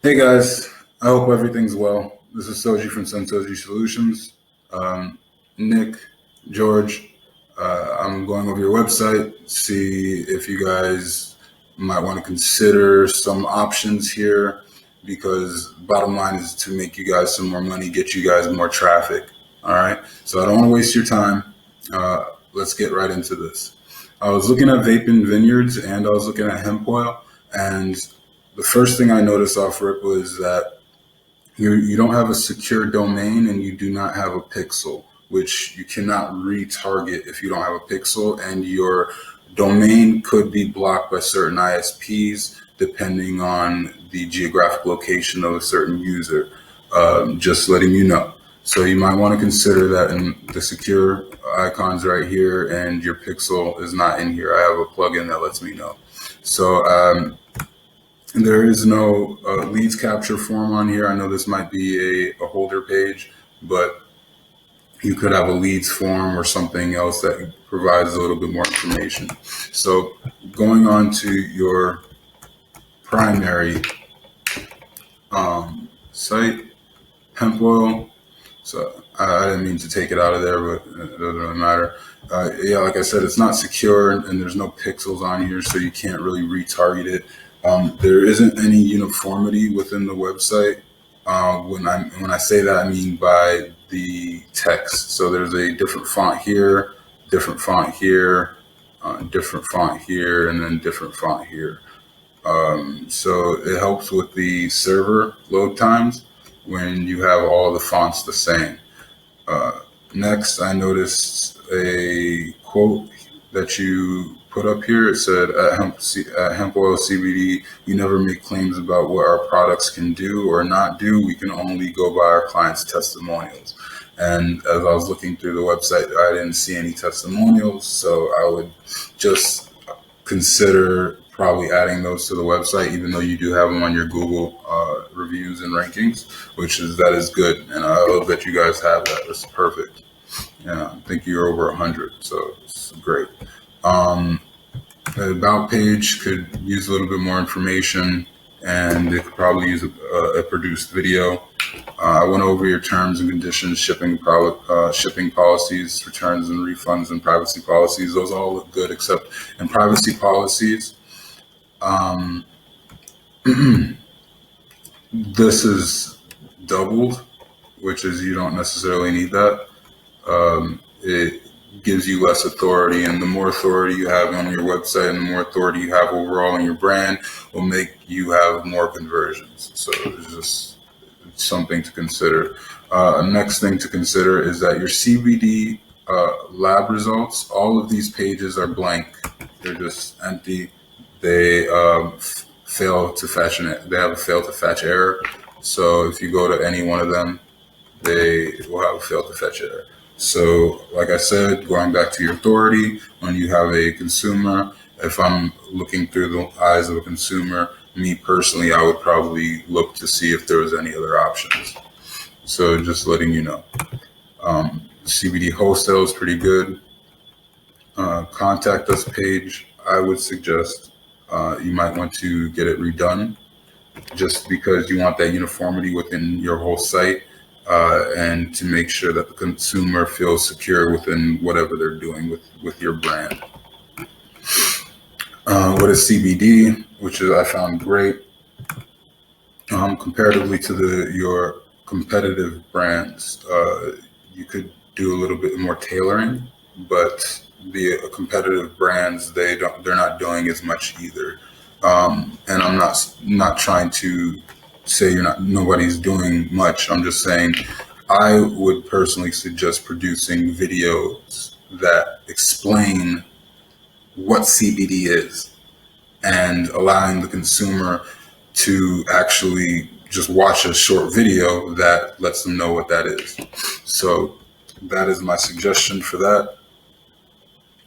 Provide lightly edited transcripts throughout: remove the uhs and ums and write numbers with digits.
Hey guys, I hope everything's well. This is Soji from Sensoji Solutions. Um, Nick, George, I'm going over your website, see if you guys might want to consider some options here because bottom line is to make you guys some more money, get you guys more traffic. All right, so I don't want to waste your time. Let's get right into this. I was looking at vaping vineyards and I was looking at hemp oil, and the first thing I noticed off rip was that you don't have a secure domain and you do not have a pixel, which you cannot retarget if you don't have a pixel, and your domain could be blocked by certain ISPs depending on the geographic location of a certain user. Just letting you know. So you might want to consider that in the secure icons right here, and your pixel is not in here. I have a plugin that lets me know. So there is no leads capture form on here. I know this might be a holder page, but you could have a leads form or something else that provides a little bit more information. So going on to your primary site, hemp oil. So I didn't mean to take it out of there, but it doesn't really matter. Yeah, like I said, it's not secure and there's no pixels on here, so you can't really retarget it. There isn't any uniformity within the website. When I say that, I mean by the text. So there's a different font here, different font here, different font here, and then different font here. So it helps with the server load times when you have all the fonts the same. Next, I noticed a quote that you put up here. It said, at Hemp Oil CBD, we never make claims about what our products can do or not do. We can only go by our clients' testimonials. And as I was looking through the website, I didn't see any testimonials. So I would just consider probably adding those to the website, even though you do have them on your Google reviews and rankings, that is good. And I love that you guys have that. That's perfect. Yeah, I think you're over 100, so it's great. The about page could use a little bit more information, and it could probably use a produced video. I went over your terms and conditions, shipping policies, returns and refunds, and privacy policies. Those all look good, except in privacy policies, this is doubled, which is you don't necessarily need that. It gives you less authority, and the more authority you have on your website and the more authority you have overall in your brand will make you have more conversions. So it's just something to consider. Next thing to consider is that your CBD lab results, all of these pages are blank. They're just empty. They fail to fetch they have a fail to fetch error. So if you go to any one of them, they will have a fail to fetch error. So like I said, going back to your authority, when you have a consumer, if I'm looking through the eyes of a consumer, me personally, I would probably look to see if there was any other options. So just letting you know. CBD wholesale is pretty good. Contact us page, I would suggest you might want to get it redone, just because you want that uniformity within your whole site, and to make sure that the consumer feels secure within whatever they're doing with your brand. What is CBD, which is I found great. Comparatively to your competitive brands, you could do a little bit more tailoring, but the competitive brands, they're not doing as much either. And I'm not trying to say nobody's doing much. I'm just saying I would personally suggest producing videos that explain what CBD is and allowing the consumer to actually just watch a short video that lets them know what that is. So that is my suggestion for that.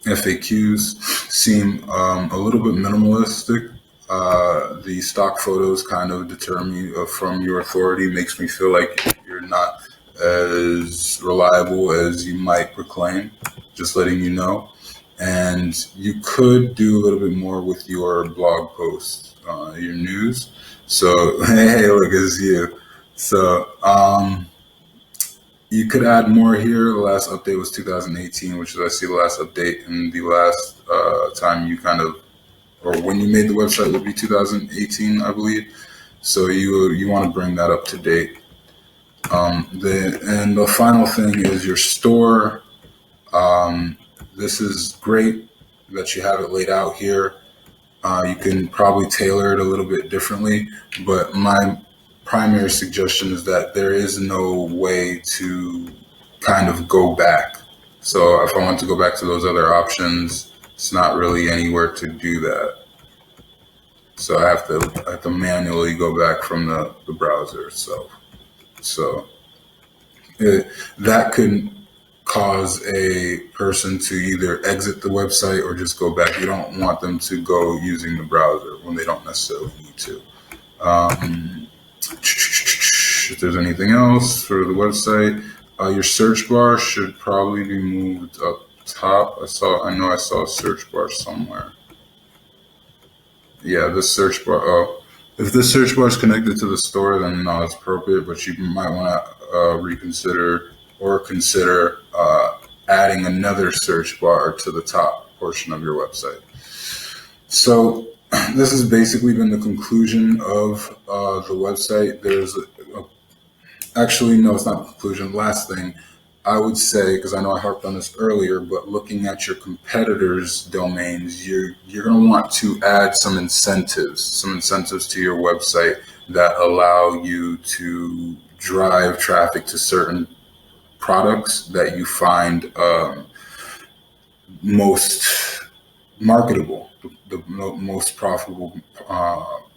FAQs seem a little bit minimalistic. The stock photos kind of deter me from your authority, makes me feel like you're not as reliable as you might proclaim, just letting you know. and you could do a little bit more with your blog posts, your news. So hey, look, it's you. So you could add more here. The last update was 2018, which is I see the last update, and the last time you kind of, or when you made the website would be 2018, I believe. So you want to bring that up to date. The final thing is your store. This is great that you have it laid out here. You can probably tailor it a little bit differently, but my primary suggestion is that there is no way to kind of go back. So if I want to go back to those other options, it's not really anywhere to do that. So I have to manually go back from the browser itself. So that could cause a person to either exit the website or just go back. You don't want them to go using the browser when they don't necessarily need to. If there's anything else for the website, your search bar should probably be moved up top. I know I saw a search bar somewhere. Yeah, this search bar. Oh, if this search bar is connected to the store, then no, it's appropriate. But you might want to reconsider or consider adding another search bar to the top portion of your website. So this has basically been the conclusion of the website. Actually, no, it's not the conclusion. Last thing I would say, because I know I harped on this earlier, but looking at your competitors' domains, you're going to want to add some incentives to your website that allow you to drive traffic to certain products that you find most marketable, the most profitable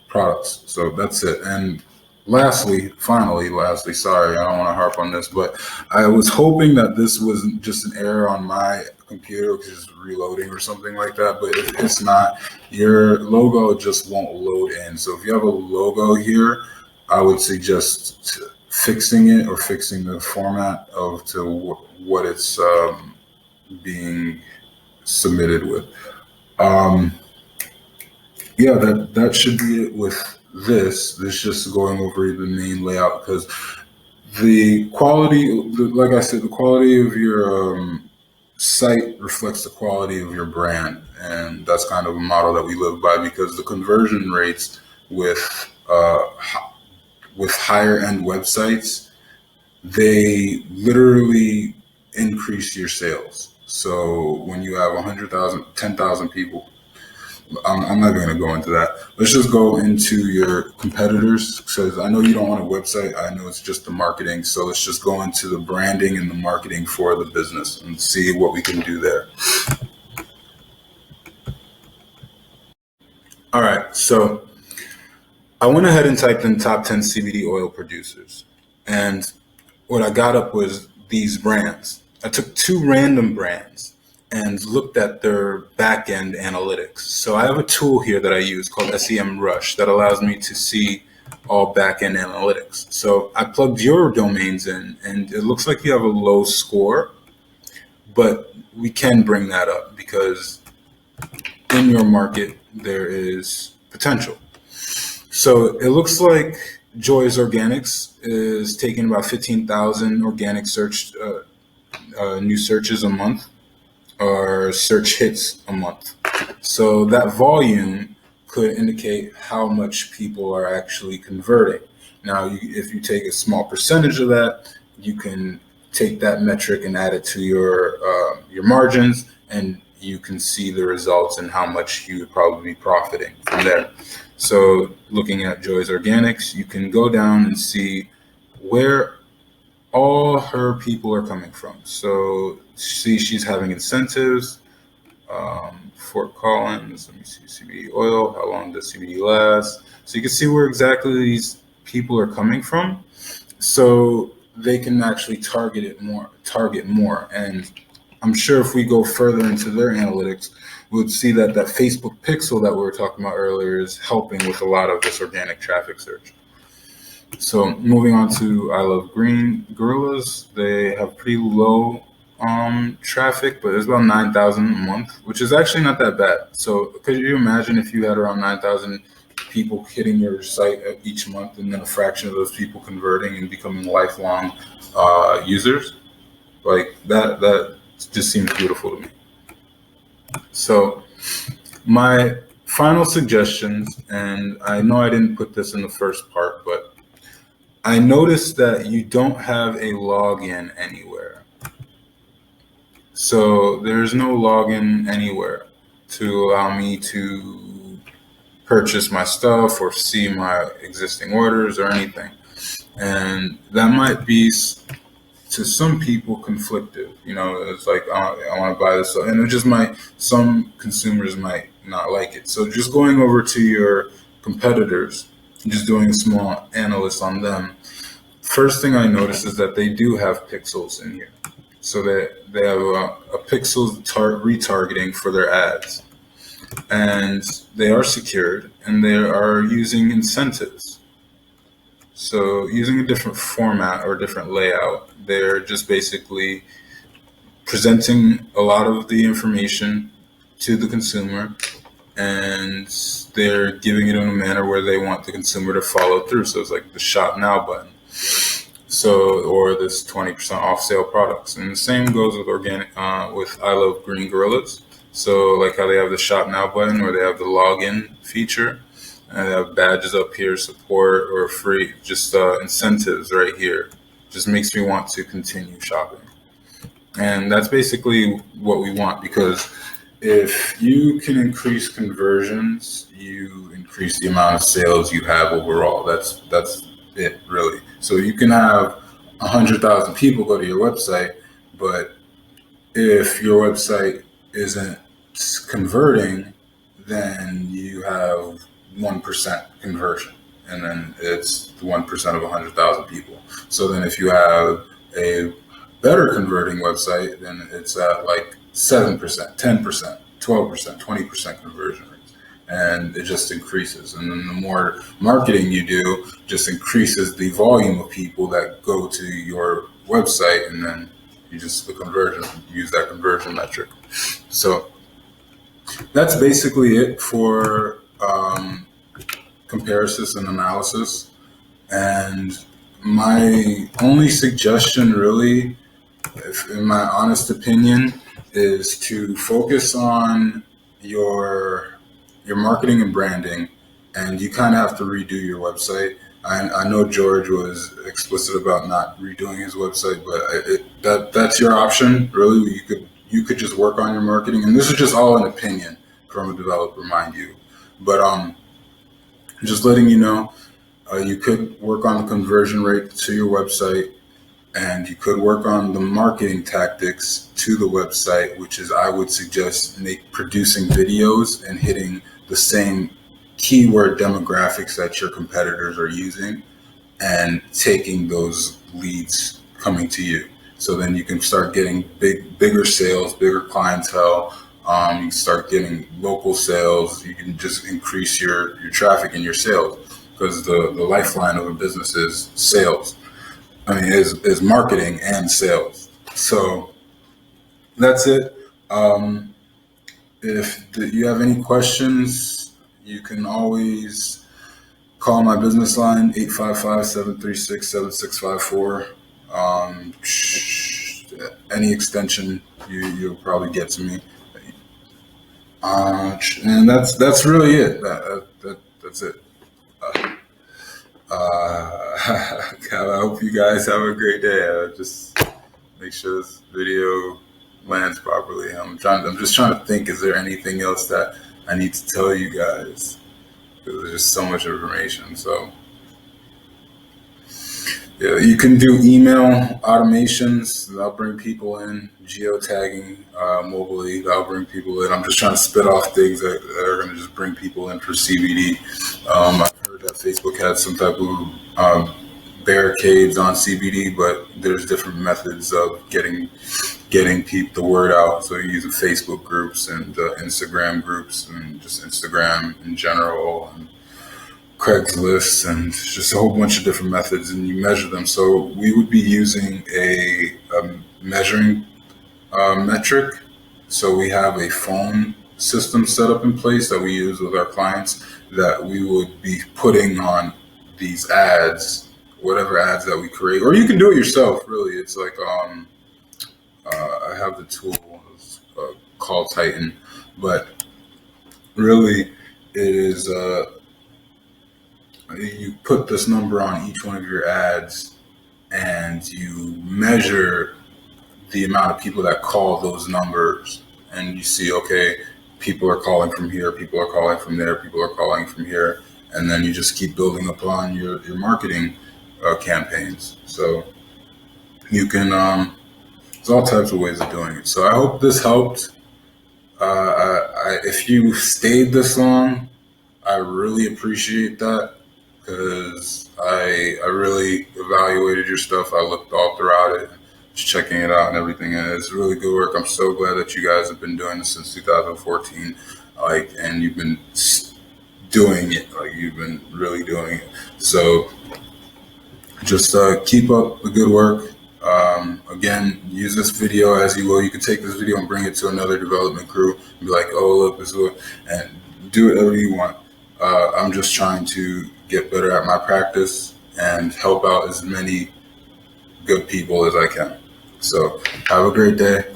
products. So that's it. And lastly, sorry, I don't want to harp on this, but I was hoping that this wasn't just an error on my computer, which is reloading or something like that, but it's not. Your logo just won't load in. So if you have a logo here, I would suggest fixing it or fixing the format to what it's being submitted with. Yeah, that should be it with this. This just going over the main layout, because the quality, like I said, the quality of your site reflects the quality of your brand, and that's kind of a model that we live by, because the conversion rates with higher end websites, they literally increase your sales. So when you have 100,000, 10,000 people, I'm not going to go into that. Let's just go into your competitors, because I know you don't want a website. I know it's just the marketing. So let's just go into the branding and the marketing for the business and see what we can do there. All right. So I went ahead and typed in top 10 CBD oil producers. And what I got up was these brands. I took two random brands and looked at their back-end analytics. So I have a tool here that I use called SEM Rush that allows me to see all back-end analytics. So I plugged your domains in, and it looks like you have a low score, but we can bring that up because in your market there is potential. So it looks like Joy's Organics is taking about 15,000 organic new searches a month, or search hits a month. So that volume could indicate how much people are actually converting. Now, if you take a small percentage of that, you can take that metric and add it to your margins, and you can see the results and how much you would probably be profiting from there. So looking at Joy's Organics, you can go down and see where all her people are coming from. So see, she's having incentives. Fort Collins, let me see, CBD oil, how long does CBD last? So you can see where exactly these people are coming from, so they can actually target more. And I'm sure if we go further into their analytics, we'll see that Facebook pixel that we were talking about earlier is helping with a lot of this organic traffic search. So moving on to I Love Green Gorillas, they have pretty low traffic, but it's about 9,000 a month, which is actually not that bad. So could you imagine if you had around 9,000 people hitting your site each month, and then a fraction of those people converting and becoming lifelong users? Like that just seems beautiful to me. So my final suggestions, and I know I didn't put this in the first part, but I noticed that you don't have a login anywhere. So there's no login anywhere to allow me to purchase my stuff or see my existing orders or anything. And that might be to some people conflictive. It's like, I want to buy this, and it just might, some consumers might not like it. So just going over to your competitors, just doing a small analysis on them, first thing I noticed is that they do have pixels in here. So they have a pixel retargeting for their ads, and they are secured, and they are using incentives. So using a different format or different layout, they're just basically presenting a lot of the information to the consumer, and they're giving it in a manner where they want the consumer to follow through. So it's like the shop now button. So, or this 20% off sale products. And the same goes with organic, with I Love Green Gorillas. So like how they have the shop now button, or they have the login feature, and they have badges up here, support or free, just incentives right here. Just makes me want to continue shopping. And that's basically what we want, because if you can increase conversions, you increase the amount of sales you have overall. That's it, really. So you can have 100,000 people go to your website, but if your website isn't converting, then you have 1% conversion, and then it's 1% of 100,000 people. So then if you have a better converting website, then it's at like 7%, 10%, 12%, 20% conversion rates, and it just increases. And then the more marketing you do, just increases the volume of people that go to your website, and then the conversion, use that conversion metric. So that's basically it for comparisons and analysis. And my only suggestion, really, in my honest opinion, is to focus on your marketing and branding, and you kind of have to redo your website. I know George was explicit about not redoing his website, but that's your option, really. You could just work on your marketing, and this is just all an opinion from a developer, mind you. But just letting you know, you could work on the conversion rate to your website, and you could work on the marketing tactics to the website, which is, I would suggest, producing videos and hitting the same keyword demographics that your competitors are using, and taking those leads coming to you. So then you can start getting bigger sales, bigger clientele. You can start getting local sales. You can just increase your traffic and your sales, because the lifeline of a business is sales. Is marketing and sales. So that's it. If you have any questions, you can always call my business line, 855-736-7654. Any extension, you'll probably get to me. And that's really it. That's it. I hope you guys have a great day. Just make sure this video lands properly. I'm just trying to think, is there anything else that I need to tell you guys? Because there's just so much information. So yeah, you can do email automations. That'll bring people in. Geotagging mobilely, that'll bring people in. I'm just trying to spit off things that are going to just bring people in for CBD. I've heard that Facebook has some type of barricades on CBD, but there's different methods of getting the word out. So you use Facebook groups and Instagram groups, and just Instagram in general, and Craigslist, and just a whole bunch of different methods, and you measure them. So we would be using a measuring metric. So we have a phone system set up in place that we use with our clients that we would be putting on these ads, whatever ads that we create, or you can do it yourself. Really, it's like I have the tool called Titan, but really it is you put this number on each one of your ads and you measure the amount of people that call those numbers, and you see, okay, people are calling from here, people are calling from there, people are calling from here, and then you just keep building upon your marketing campaigns. So you can, there's all types of ways of doing it. So I hope this helped. If you stayed this long, I really appreciate that because I really evaluated your stuff. I looked all throughout it, just checking it out and everything. And it's really good work. I'm so glad that you guys have been doing this since 2014, and you've been doing it. You've been really doing it. So just keep up the good work. Again, use this video as you will. You can take this video and bring it to another development crew and be like, oh, look, this is what, and do whatever you want. I'm just trying to get better at my practice and help out as many good people as I can. So have a great day.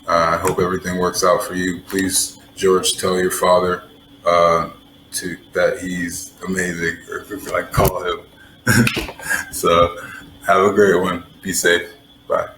I hope everything works out for you. Please, George, tell your father that he's amazing, or like call him. So have a great one. Be safe. Bye.